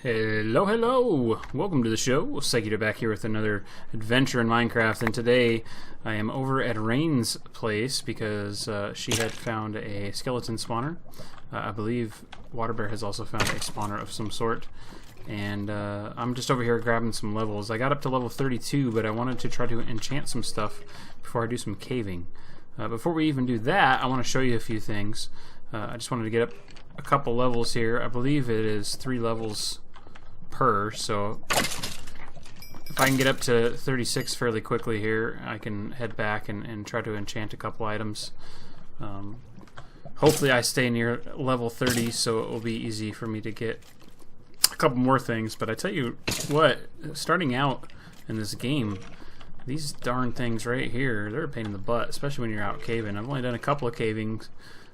Hello, hello! Welcome to the show. SykoYoda back here with another adventure in Minecraft, and today I am over at Rain's place because she had found a skeleton spawner. I believe Waterbear has also found a spawner of some sort, and I'm just over here grabbing some levels. I got up to level 32, but I wanted to try to enchant some stuff before I do some caving. Before we even do that, I want to show you a few things. I just wanted to get up a couple levels here. I believe it is 3 levels per, so if I can get up to 36 fairly quickly here, I can head back and try to enchant a couple items. Hopefully I stay near level 30, so it will be easy for me to get a couple more things. But I tell you what, starting out in this game, these darn things right here, they're a pain in the butt, especially when you're out caving. I've only done a couple of caving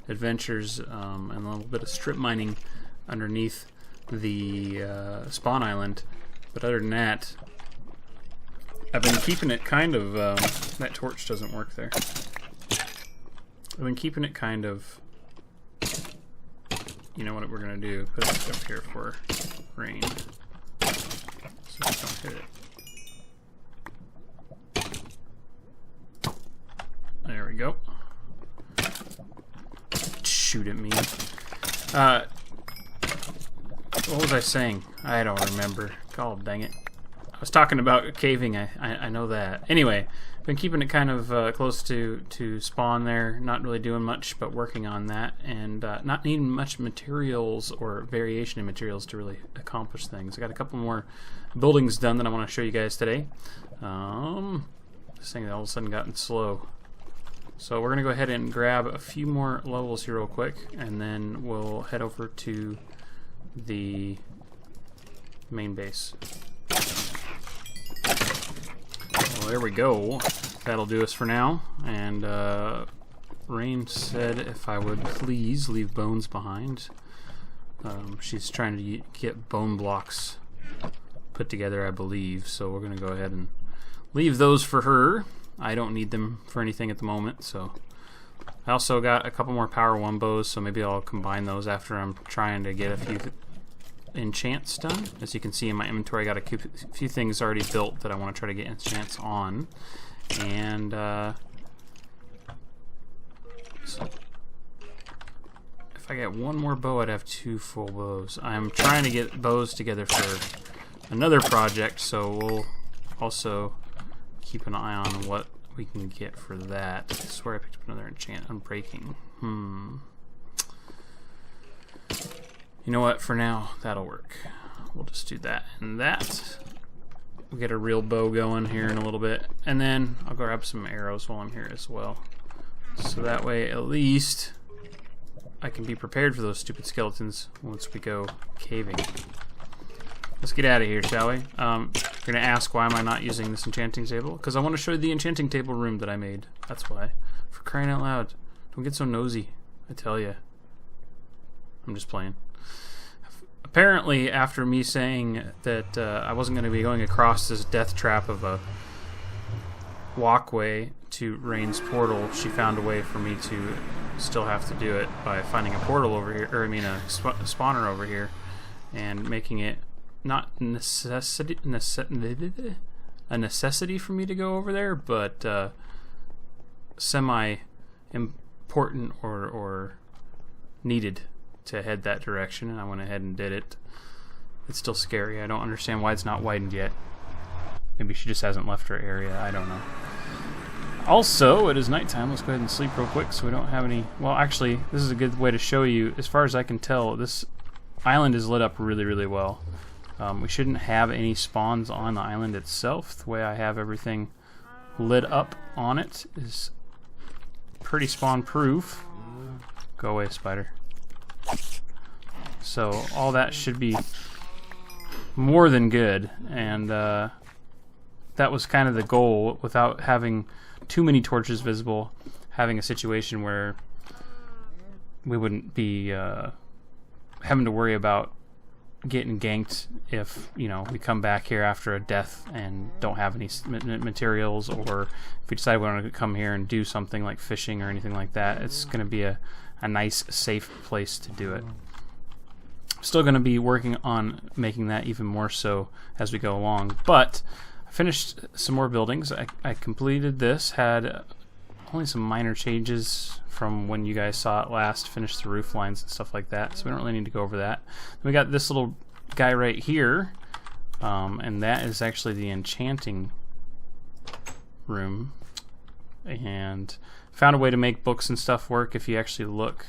adventures and a little bit of strip mining underneath the spawn island, but other than that, I've been keeping it kind of that torch doesn't work there. I've been keeping it kind of, you know what we're gonna do, put it up here for rain so just don't hit it. There we go. Shoot at me. What was I saying? I don't remember. God dang it. I was talking about caving, I know that. Anyway, been keeping it kind of close to spawn there, not really doing much, but working on that, and not needing much materials or variation in materials to really accomplish things. I got a couple more buildings done that I want to show you guys today. This thing all of a sudden gotten slow. So we're going to go ahead and grab a few more levels here real quick, and then we'll head over to the main base. Well, there we go. That'll do us for now. And Rain said if I would please leave bones behind. She's trying to get bone blocks put together, I believe. So we're going to go ahead and leave those for her. I don't need them for anything at the moment, so I also got a couple more Power 1 bows, so maybe I'll combine those after I'm trying to get a few enchants done. As you can see in my inventory, I got a few things already built that I want to try to get enchants on. And so if I get one more bow, I'd have 2 full bows. I'm trying to get bows together for another project, so we'll also keep an eye on what we can get for that. I swear I picked up another enchant. Unbreaking. You know what? For now, that'll work. We'll just do that and that. We'll get a real bow going here in a little bit. And then I'll go grab some arrows while I'm here as well. So that way, at least, I can be prepared for those stupid skeletons once we go caving. Let's get out of here, shall we? You're going to ask why am I not using this enchanting table? Because I want to show you the enchanting table room that I made. That's why. For crying out loud. Don't get so nosy, I tell you. I'm just playing. Apparently, after me saying that I wasn't going to be going across this death trap of a walkway to Rain's portal, she found a way for me to still have to do it by finding a portal over here, or I mean a spawner over here, and making it not a necessity for me to go over there, but semi-important or needed to head that direction, and I went ahead and did it. It's still scary. I don't understand why it's not widened yet. Maybe she just hasn't left her area. I don't know. Also, it is nighttime. Let's go ahead and sleep real quick so we don't have any... Well, actually, this is a good way to show you. As far as I can tell, this island is lit up really, really well. We shouldn't have any spawns on the island itself. The way I have everything lit up on it is pretty spawn proof. Go away, spider. So all that should be more than good, and that was kind of the goal, without having too many torches visible, having a situation where we wouldn't be having to worry about getting ganked if, you know, we come back here after a death and don't have any materials, or if we decide we want to come here and do something like fishing or anything like that. It's going to be a nice, safe place to do it. Still going to be working on making that even more so as we go along. But I finished some more buildings. I completed this, had only some minor changes from when you guys saw it last, finished the roof lines and stuff like that, so we don't really need to go over that. We got this little guy right here, and that is actually the enchanting room, and found a way to make books and stuff work. If you actually look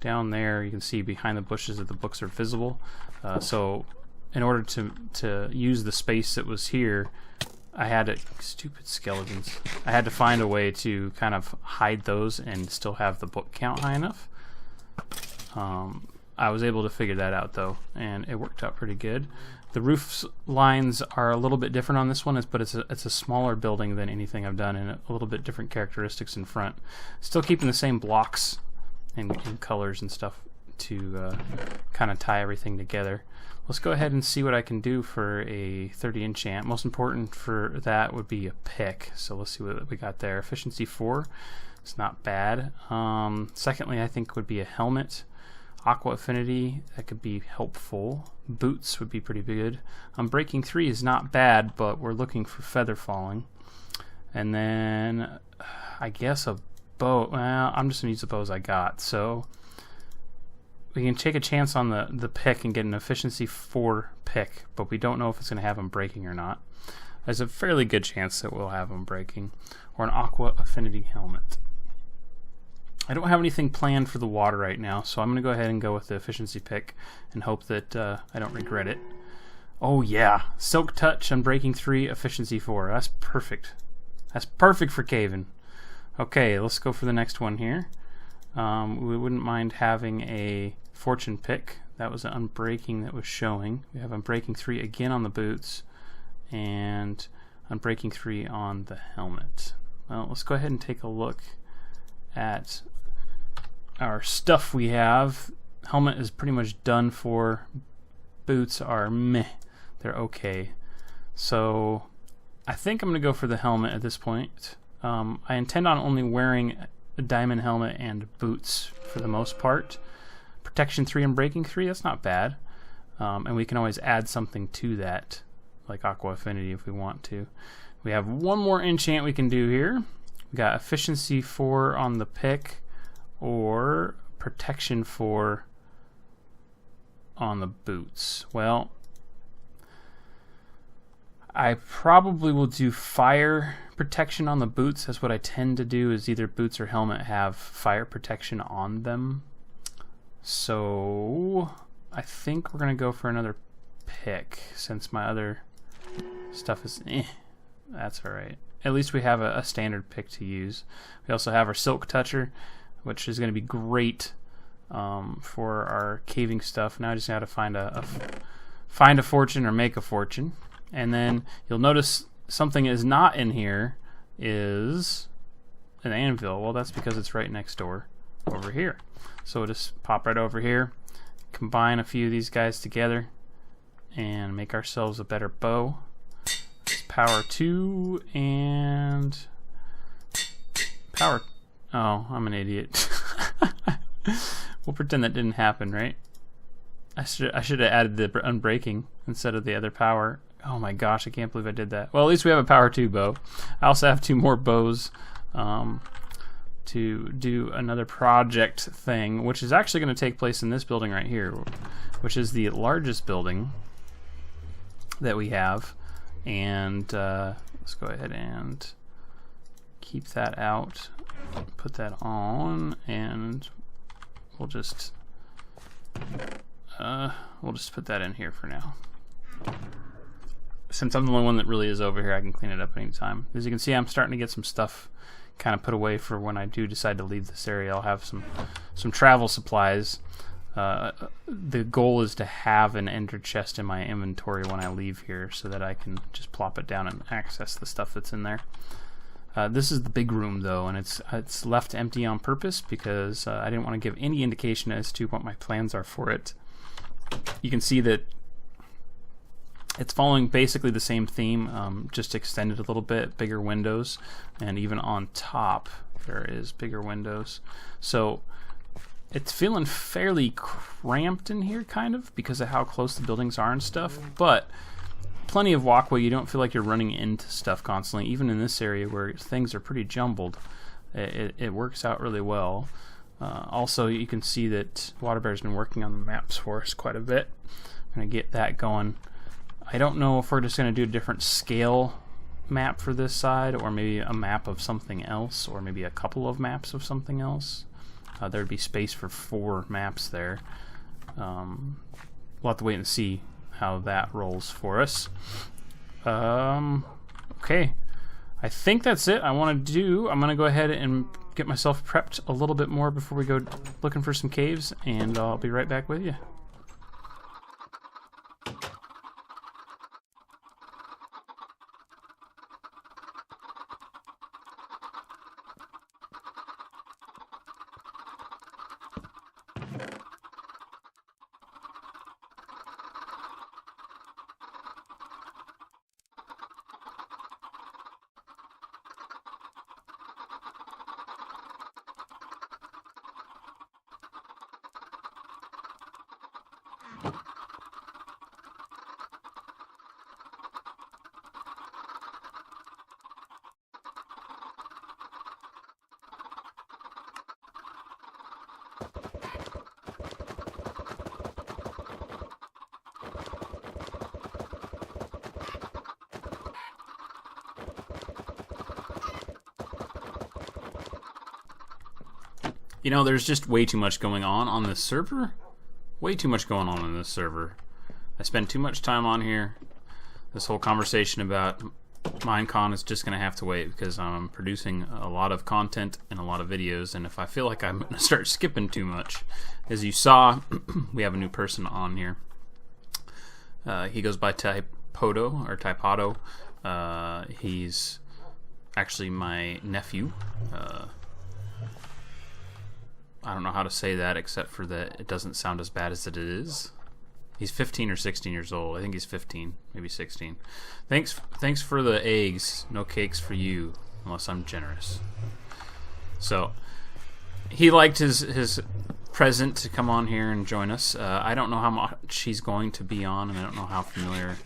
down there, you can see behind the bushes that the books are visible. So in order to use the space that was here, I had to, stupid skeletons, I had to find a way to kind of hide those and still have the book count high enough. I was able to figure that out though, and it worked out pretty good. The roof lines are a little bit different on this one, but it's a smaller building than anything I've done, and a little bit different characteristics in front. Still keeping the same blocks and colors and stuff to kind of tie everything together. Let's go ahead and see what I can do for a 30 enchant. Most important for that would be a pick. So let's see what we got there. Efficiency 4. It's not bad. Secondly, I think would be a helmet. Aqua affinity, that could be helpful. Boots would be pretty good. Breaking 3 is not bad, but we're looking for feather falling. And then I guess a bow. Well, I'm just gonna use the bows I got. So we can take a chance on the pick and get an efficiency 4 pick, but we don't know if it's going to have them breaking or not. There's a fairly good chance that we'll have them breaking. Or an aqua affinity helmet. I don't have anything planned for the water right now, so I'm going to go ahead and go with the efficiency pick and hope that I don't regret it. Oh yeah, Silk Touch on breaking 3, efficiency 4. That's perfect. That's perfect for caving. Okay, let's go for the next one here. We wouldn't mind having a fortune pick. That was an unbreaking that was showing. We have unbreaking 3 again on the boots, and unbreaking 3 on the helmet. Well, let's go ahead and take a look at our stuff we have. Helmet is pretty much done for. Boots are meh. They're okay. So I think I'm going to go for the helmet at this point. I intend on only wearing a diamond helmet and boots for the most part. Protection 3 and breaking 3, that's not bad. And we can always add something to that, like aqua affinity if we want to. We have one more enchant we can do here. We got efficiency 4 on the pick, or protection 4 on the boots. Well, I probably will do fire protection on the boots. That's what I tend to do, is either boots or helmet have fire protection on them. So I think we're going to go for another pick, since my other stuff is that's alright. At least we have a standard pick to use. We also have our Silk Toucher, which is going to be great for our caving stuff. Now I just got to find a fortune or make a fortune. And then you'll notice something is not in here is an anvil. Well, that's because it's right next door over here. So we'll just pop right over here, combine a few of these guys together, and make ourselves a better bow. Power 2 and power. Oh, I'm an idiot. We'll pretend that didn't happen, right? I should have added the unbreaking instead of the other power. Oh my gosh, I can't believe I did that. Well, at least we have a power 2 bow. I also have 2 more bows to do another project thing, which is actually going to take place in this building right here, which is the largest building that we have. And let's go ahead and keep that out, put that on, and we'll just put that in here for now. Since I'm the only one that really is over here, I can clean it up anytime. As you can see, I'm starting to get some stuff kind of put away for when I do decide to leave this area. I'll have some travel supplies. The goal is to have an ender chest in my inventory when I leave here, so that I can just plop it down and access the stuff that's in there. This is the big room though, and it's left empty on purpose because I didn't want to give any indication as to what my plans are for it. You can see that it's following basically the same theme, just extended a little bit, bigger windows, and even on top there is bigger windows. So It's feeling fairly cramped in here, kind of, because of how close the buildings are and stuff, but plenty of walkway. You don't feel like you're running into stuff constantly, even in this area where things are pretty jumbled. It works out really well. Also, you can see that Waterbear's been working on the maps for us quite a bit. I'm going to get that going. I don't know if we're just going to do a different scale map for this side, or maybe a map of something else, or maybe a couple of maps of something else. There'd be space for 4 maps there. We'll have to wait and see how that rolls for us. Okay, I think that's it. I'm going to go ahead and get myself prepped a little bit more before we go looking for some caves, and I'll be right back with you. You know, there's just way too much going on this server. Way too much going on in this server. I spend too much time on here. This whole conversation about Minecon is just going to have to wait, because I'm producing a lot of content and a lot of videos, and if I feel like I'm going to start skipping too much, as you saw, we have a new person on here. He goes by Typado. He's actually my nephew. I don't know how to say that except for that it doesn't sound as bad as it is. He's 15 or 16 years old. I think he's 15, maybe 16. Thanks for the eggs. No cakes for you, unless I'm generous. So he liked his present to come on here and join us. I don't know how much he's going to be on, and I don't know how familiar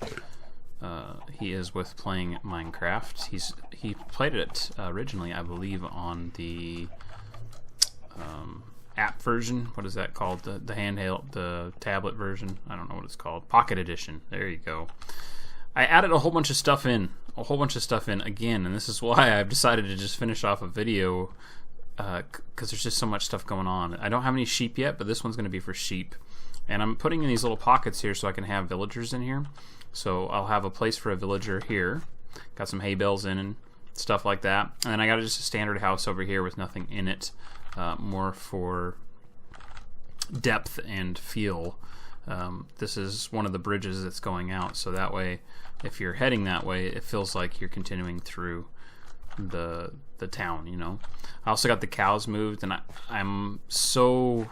he is with playing Minecraft. He played it originally, I believe, on the app version. What is that called? The handheld, the tablet version. I don't know what it's called. Pocket Edition. There you go. I added a whole bunch of stuff in. Again, and this is why I've decided to just finish off a video, because there's just so much stuff going on. I don't have any sheep yet, but this one's going to be for sheep. And I'm putting in these little pockets here so I can have villagers in here. So I'll have a place for a villager here. Got some hay bales in and stuff like that. And then I got just a standard house over here with nothing in it. More for depth and feel. This is one of the bridges that's going out, so that way, if you're heading that way, it feels like you're continuing through the town, you know. I also got the cows moved, and I'm so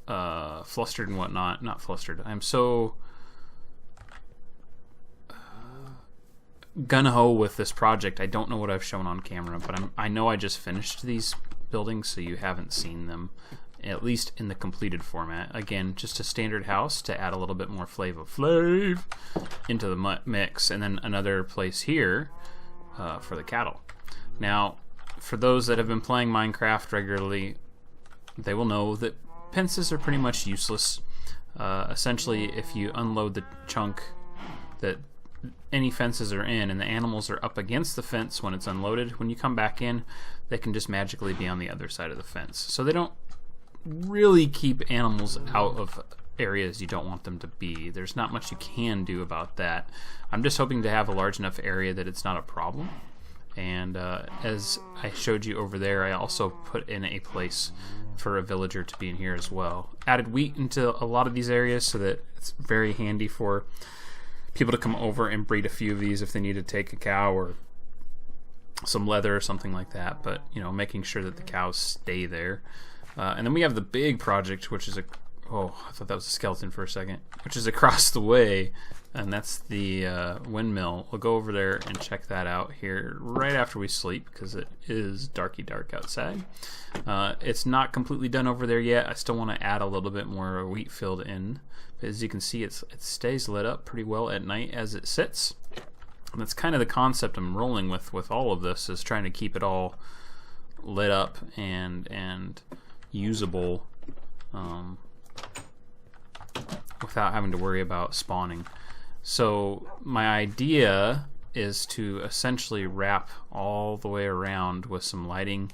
flustered and whatnot. Not flustered. I'm so gung-ho with this project. I don't know what I've shown on camera, but I know I just finished these buildings, so you haven't seen them, at least in the completed format. Again, just a standard house to add a little bit more flav into the mix, and then another place here for the cattle. Now, for those that have been playing Minecraft regularly, they will know that fences are pretty much useless. Essentially, if you unload the chunk that any fences are in and the animals are up against the fence when it's unloaded, when you come back in, they can just magically be on the other side of the fence. So they don't really keep animals out of areas you don't want them to be. There's not much you can do about that. I'm just hoping to have a large enough area that it's not a problem. And as I showed you over there, I also put in a place for a villager to be in here as well. Added wheat into a lot of these areas so that it's very handy for people to come over and breed a few of these if they need to take a cow or some leather or something like that, but you know, making sure that the cows stay there. And then we have the big project, which is Oh, I thought that was a skeleton for a second, which is across the way, and that's the windmill. We'll go over there and check that out here right after we sleep, because it is darky dark outside. It's not completely done over there yet. I still want to add a little bit more wheat field in. But as you can see, it stays lit up pretty well at night as it sits. And that's kind of the concept I'm rolling with all of this, is trying to keep it all lit up and usable without having to worry about spawning. So my idea is to essentially wrap all the way around with some lighting,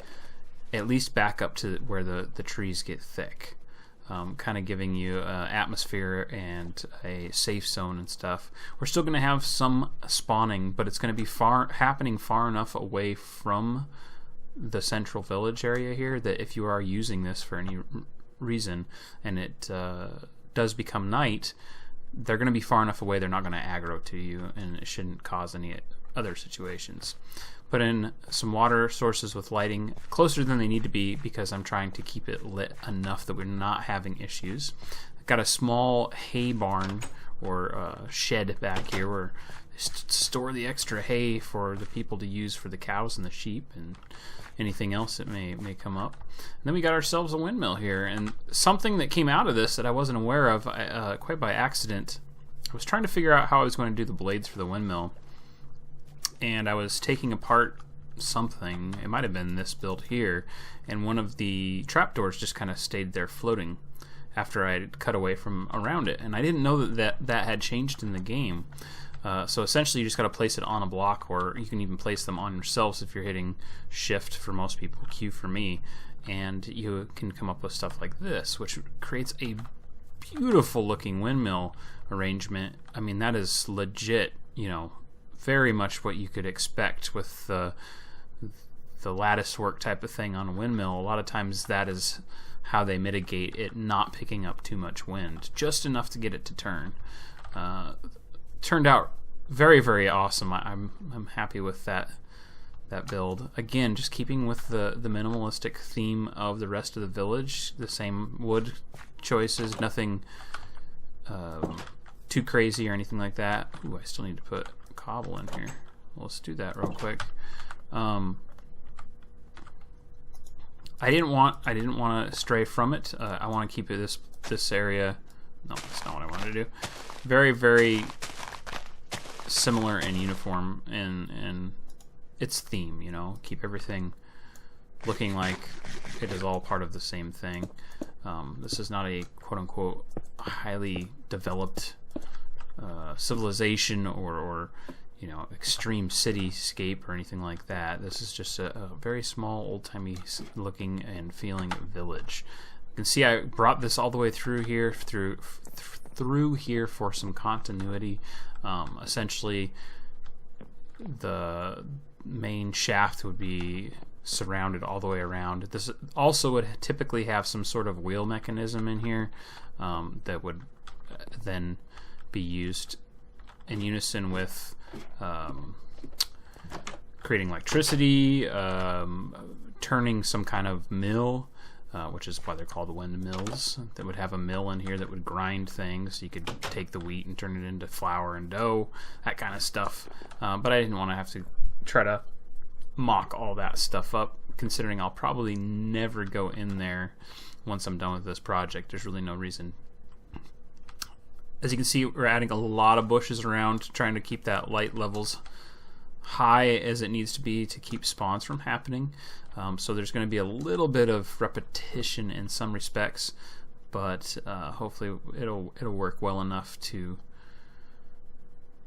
at least back up to where the trees get thick. Kind of giving you atmosphere and a safe zone and stuff. We're still going to have some spawning, but it's going to be happening far enough away from the central village area here that if you are using this for any reason and it does become night, they're going to be far enough away they're not going to aggro to you, and it shouldn't cause any other situations. Put in some water sources with lighting closer than they need to be, because I'm trying to keep it lit enough that we're not having issues. I've got a small hay barn or shed back here where they store the extra hay for the people to use for the cows and the sheep and anything else that may come up. And then we got ourselves a windmill here, and something that came out of this that I wasn't aware of quite by accident. I was trying to figure out how I was going to do the blades for the windmill, and I was taking apart something. It might have been this build here, and one of the trapdoors just kind of stayed there floating after I had cut away from around it, and I didn't know that had changed in the game. So essentially you just got to place it on a block, or you can even place them on yourselves if you're hitting shift for most people, Q for me, and you can come up with stuff like this, which creates a beautiful looking windmill arrangement. I mean, that is legit, you know, very much what you could expect with the lattice work type of thing on a windmill. A lot of times that is how they mitigate it not picking up too much wind, just enough to get it to turn. Turned out very, very awesome. I'm happy with that build. Again, just keeping with the minimalistic theme of the rest of the village. The same wood choices, nothing too crazy or anything like that. Ooh, I still need to put cobble in here. Well, let's do that real quick. I didn't want to stray from it. I want to keep it this area. No, that's not what I wanted to do. Very, very similar and uniform in its theme, you know, keep everything looking like it is all part of the same thing. This is not a quote-unquote highly developed civilization or you know, extreme cityscape or anything like that. This is just a very small, old-timey looking and feeling village. You can see I brought this all the way through here through here for some continuity. Essentially, the main shaft would be surrounded all the way around. This also would typically have some sort of wheel mechanism in here that would then be used in unison with creating electricity, turning some kind of mill, which is why they're called windmills. That would have a mill in here that would grind things. You could take the wheat and turn it into flour and dough, that kind of stuff. But I didn't want to have to try to mock all that stuff up, considering I'll probably never go in there once I'm done with this project. There's really no reason. As you can see, we're adding a lot of bushes around, trying to keep that light levels high as it needs to be to keep spawns from happening. So there's going to be a little bit of repetition in some respects, but hopefully it'll work well enough to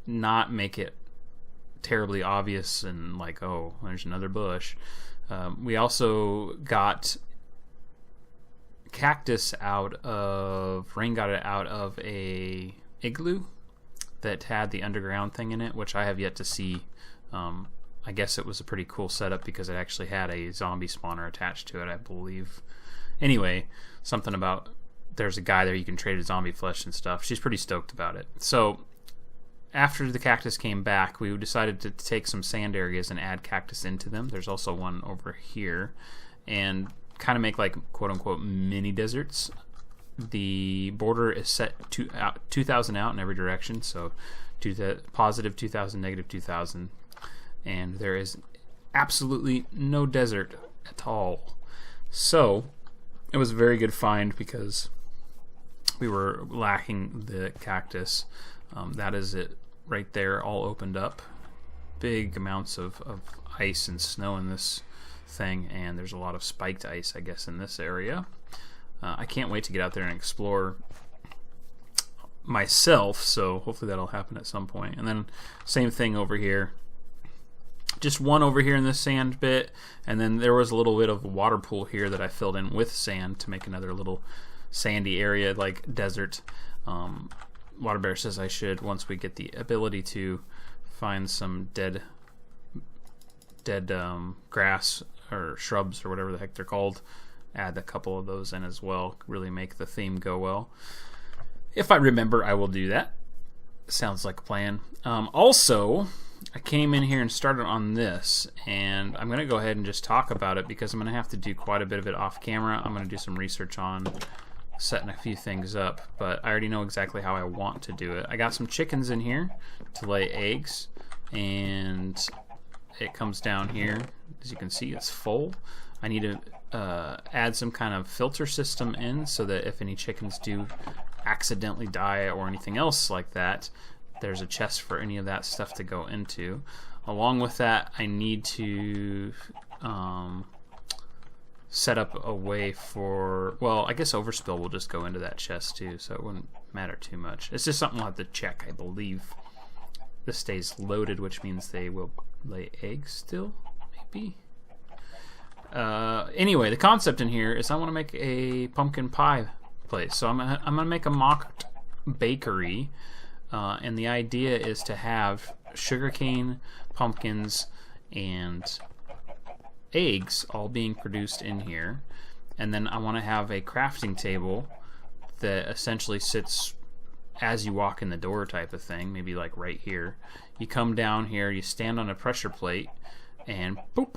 not make it terribly obvious and like, oh, there's another bush. We also got cactus Rain got it out of a igloo that had the underground thing in it, which I have yet to see. I guess it was a pretty cool setup because it actually had a zombie spawner attached to it, I believe. Anyway, something about there's a guy there you can trade his zombie flesh and stuff. She's pretty stoked about it. So after the cactus came back, we decided to take some sand areas and add cactus into them. There's also one over here, and kind of make like quote-unquote mini deserts the border is set to 2,000 out in every direction, so positive 2,000, negative 2,000, and there is absolutely no desert at all. So it was a very good find because we were lacking the cactus. That is it right there, all opened up. Big amounts of ice and snow in this thing, and there's a lot of spiked ice, I guess, in this area. I can't wait to get out there and explore myself, so hopefully that'll happen at some point. And then same thing over here. Just one over here in this sand bit, and then there was a little bit of a water pool here that I filled in with sand to make another little sandy area like desert. Water Bear says I should, once we get the ability to find some dead grass or shrubs or whatever the heck they're called, add a couple of those in as well. Really make the theme go well. If I remember, I will do that. Sounds like a plan. Also, I came in here and started on this, and I'm going to go ahead and just talk about it because I'm going to have to do quite a bit of it off camera. I'm going to do some research on setting a few things up, but I already know exactly how I want to do it. I got some chickens in here to lay eggs, and it comes down here. As you can see, it's full. I need to add some kind of filter system in so that if any chickens do accidentally die or anything else like that, there's a chest for any of that stuff to go into. Along with that, I need to set up a way for, well, I guess overspill will just go into that chest too, so it wouldn't matter too much. It's just something we'll have to check, I believe. This stays loaded, which means they will lay eggs still, maybe. Anyway, the concept in here is I want to make a pumpkin pie place. So I'm gonna make a mock bakery, and the idea is to have sugarcane, pumpkins, and eggs all being produced in here, and then I want to have a crafting table that essentially sits as you walk in the door type of thing, maybe like right here. You come down here, you stand on a pressure plate, and boop,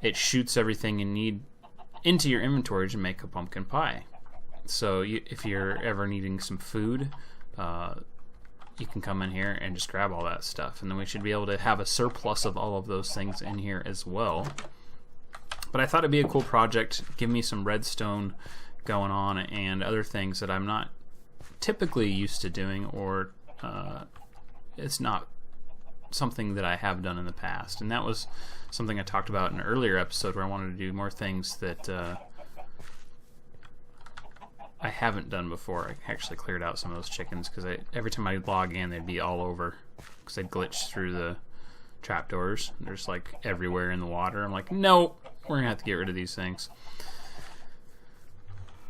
it shoots everything you need into your inventory to make a pumpkin pie. So if you're ever needing some food, you can come in here and just grab all that stuff, and then we should be able to have a surplus of all of those things in here as well. But I thought it'd be a cool project, give me some redstone going on and other things that I'm not typically used to doing, or it's not something that I have done in the past. And that was something I talked about in an earlier episode where I wanted to do more things that I haven't done before. I actually cleared out some of those chickens because every time I log in they'd be all over because they'd glitch through the trapdoors. They're just like everywhere in the water. I'm like, no, we're gonna have to get rid of these things.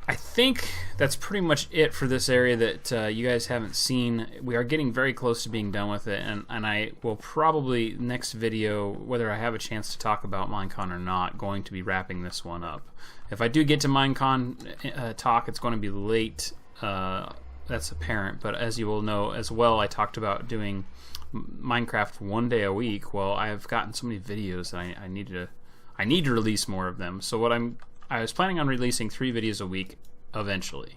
I think that's pretty much it for this area that you guys haven't seen. We are getting very close to being done with it, and I will probably, next video, whether I have a chance to talk about Minecon or not, going to be wrapping this one up. If I do get to Minecon talk, it's going to be late. That's apparent, but as you will know as well, I talked about doing Minecraft one day a week. Well, I have gotten so many videos that I need to release more of them. So I was planning on releasing 3 videos a week eventually.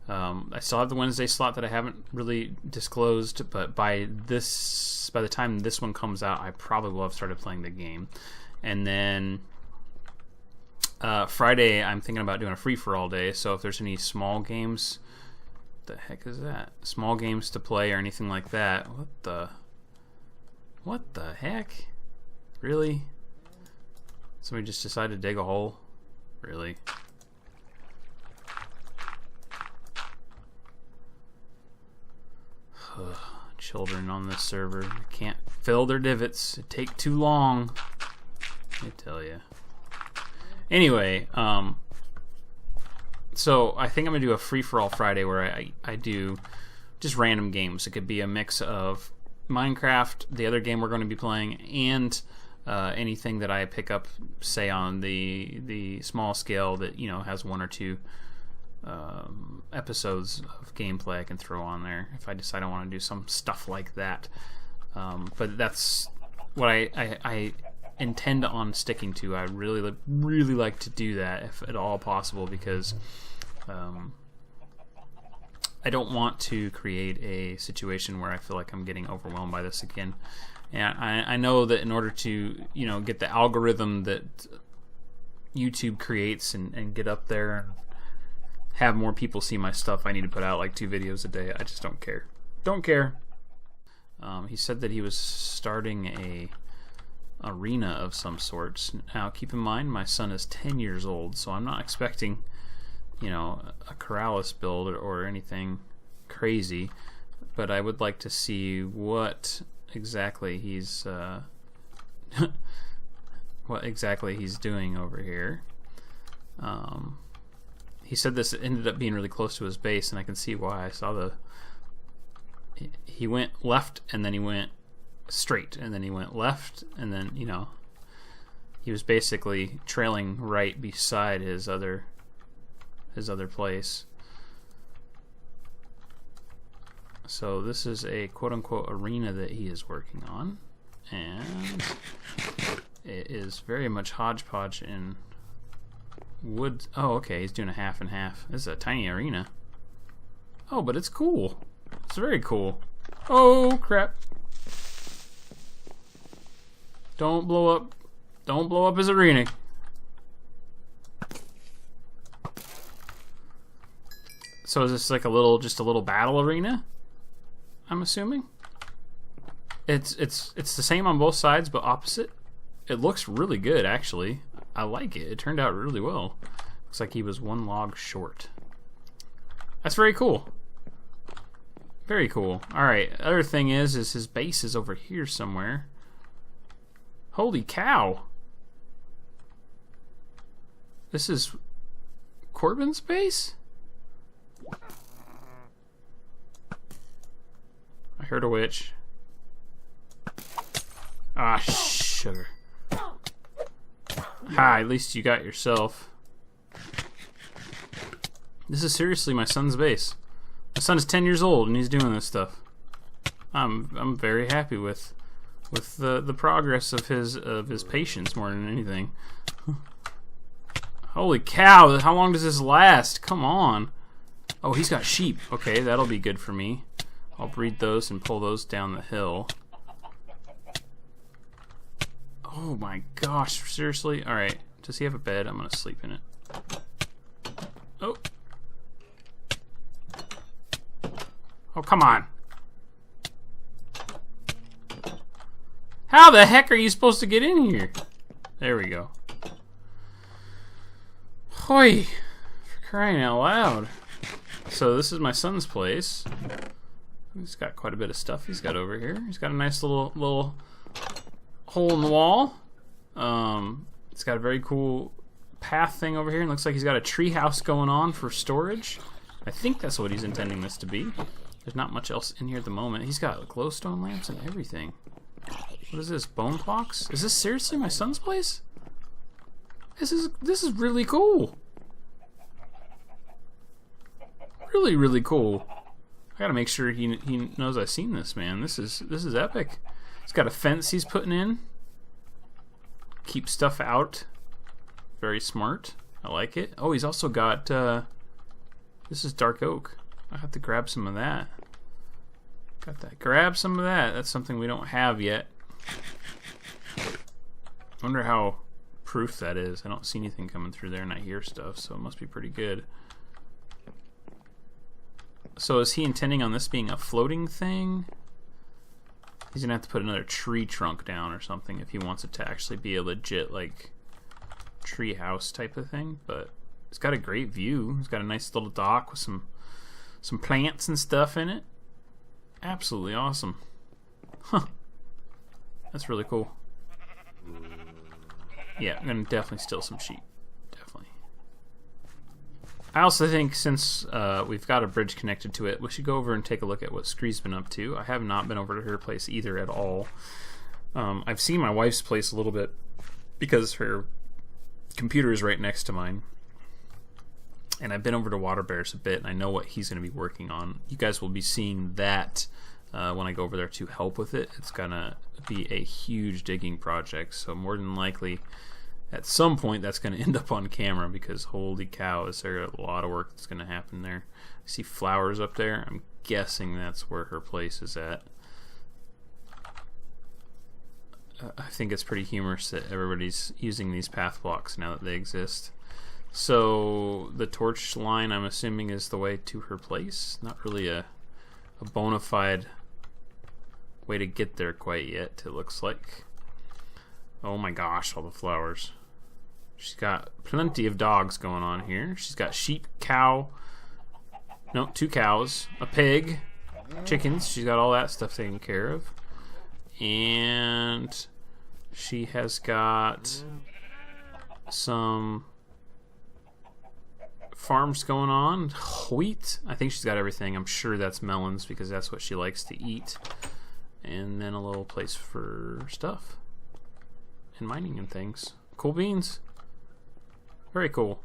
I still have the Wednesday slot that I haven't really disclosed, but by the time this one comes out, I probably will have started playing the game. And then Friday, I'm thinking about doing a free-for-all day, so if there's any small games, what the heck is that? Small games to play or anything like that. What the heck? Really? Somebody just decided to dig a hole? Really? Children on this server can't fill their divots. It take too long, I tell you. Anyway, so I think I'm gonna do a free-for-all Friday where I do just random games. It could be a mix of Minecraft, the other game we're going to be playing, and anything that I pick up, say on the small scale that has 1 or 2 episodes of gameplay I can throw on there if I decide I want to do some stuff like that. But that's what I intend on sticking to. I really like to do that if at all possible, because I don't want to create a situation where I feel like I'm getting overwhelmed by this again. And I know that in order to, you know, get the algorithm that YouTube creates and get up there and have more people see my stuff, I need to put out like 2 videos a day. I just don't care. Don't care. He said that he was starting a arena of some sorts. Now, keep in mind, my son is 10 years old, so I'm not expecting, you know, a Corrales build or anything crazy, but I would like to see what exactly he's doing over here. He said this ended up being really close to his base, and I can see why. I saw he went left, and then he went straight, and then he went left, and then, you know, he was basically trailing right beside his other place. So this is a quote-unquote arena that he is working on, and it is very much hodgepodge in wood. Oh, okay, he's doing a half and half. This is a tiny arena. Oh, but it's cool. It's very cool. Oh, crap. Don't blow up. Don't blow up his arena. So is this like just a little battle arena? I'm assuming. It's the same on both sides, but opposite. It looks really good, actually. I like it. It turned out really well. Looks like he was 1 log short. That's very cool. Very cool. Alright, other thing is his base is over here somewhere. Holy cow! This is Corbin's base? I heard a witch. Ah, sugar. Hi, at least you got yourself. This is seriously my son's base. My son is 10 years old and he's doing this stuff. I'm very happy with the progress of his patience more than anything. Holy cow! How long does this last? Come on. Oh, he's got sheep. Okay, that'll be good for me. I'll breed those and pull those down the hill. Oh my gosh, seriously? Alright, does he have a bed? I'm gonna sleep in it. Oh. Oh, come on. How the heck are you supposed to get in here? There we go. Hoi! For crying out loud. So this is my son's place. He's got quite a bit of stuff he's got over here. He's got a nice little hole in the wall. It's got a very cool path thing over here, and looks like he's got a tree house going on for storage. I think that's what he's intending this to be. There's not much else in here at the moment. He's got glowstone lamps and everything. What is this? Bone clocks? Is this seriously my son's place? This is really cool. Really, really cool. I gotta make sure he knows I've seen this, man. This is epic. He's got a fence he's putting in. Keep stuff out. Very smart. I like it. Oh, he's also got this is dark oak. I have to grab some of that. Got that. Grab some of that. That's something we don't have yet. Wonder how proof that is. I don't see anything coming through there and I hear stuff, so it must be pretty good. So is he intending on this being a floating thing? He's gonna have to put another tree trunk down or something if he wants it to actually be a legit, like, tree house type of thing. But it's got a great view. It's got a nice little dock with some plants and stuff in it. Absolutely awesome. Huh. That's really cool. Yeah, I'm gonna definitely steal some sheep. Definitely. I also think since we've got a bridge connected to it, we should go over and take a look at what Scree's been up to. I have not been over to her place either at all. I've seen my wife's place a little bit because her computer is right next to mine. And I've been over to Water Bears a bit, and I know what he's going to be working on. You guys will be seeing that when I go over there to help with it. It's going to be a huge digging project, so more than likely at some point that's going to end up on camera, because holy cow, is there a lot of work that's going to happen there. I see flowers up there. I'm guessing that's where her place is at. I think it's pretty humorous that everybody's using these path blocks now that they exist. So the torch line, I'm assuming, is the way to her place. Not really a bona fide way to get there quite yet, it looks like. Oh my gosh, all the flowers. She's got plenty of dogs going on here. She's got sheep, cow, no, 2 cows, a pig, chickens. She's got all that stuff taken care of. And she has got some farms going on. Wheat. I think she's got everything. I'm sure that's melons, because that's what she likes to eat. And then a little place for stuff and mining and things. Cool beans. Very cool.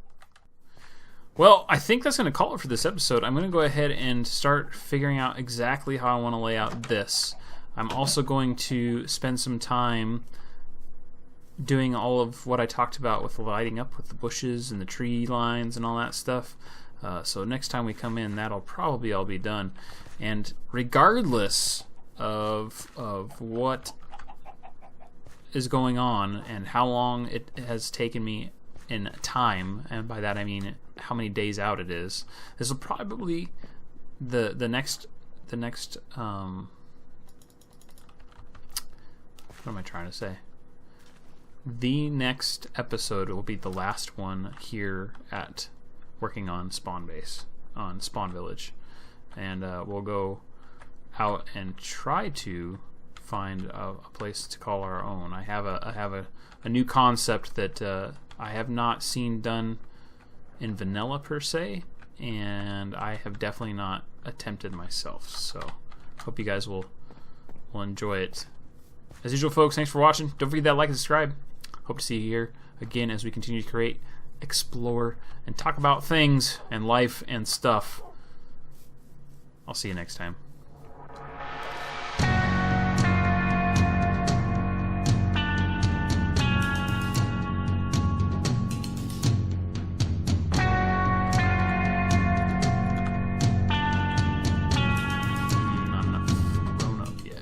Well, I think that's going to call it for this episode. I'm going to go ahead and start figuring out exactly how I want to lay out this. I'm also going to spend some time doing all of what I talked about with lighting up with the bushes and the tree lines and all that stuff. So next time we come in, that'll probably all be done. And regardless of what is going on and how long it has taken me in time, and by that I mean how many days out it is, this will probably the next what am I trying to say? The next episode will be the last one here at working on Spawn Base, on Spawn Village. And we'll go out and try to find a place to call our own. I have a new concept that I have not seen done in vanilla per se, and I have definitely not attempted myself. So hope you guys will enjoy it. As usual, folks, thanks for watching. Don't forget that like and subscribe. Hope to see you here again as we continue to create, explore, and talk about things and life and stuff. I'll see you next time.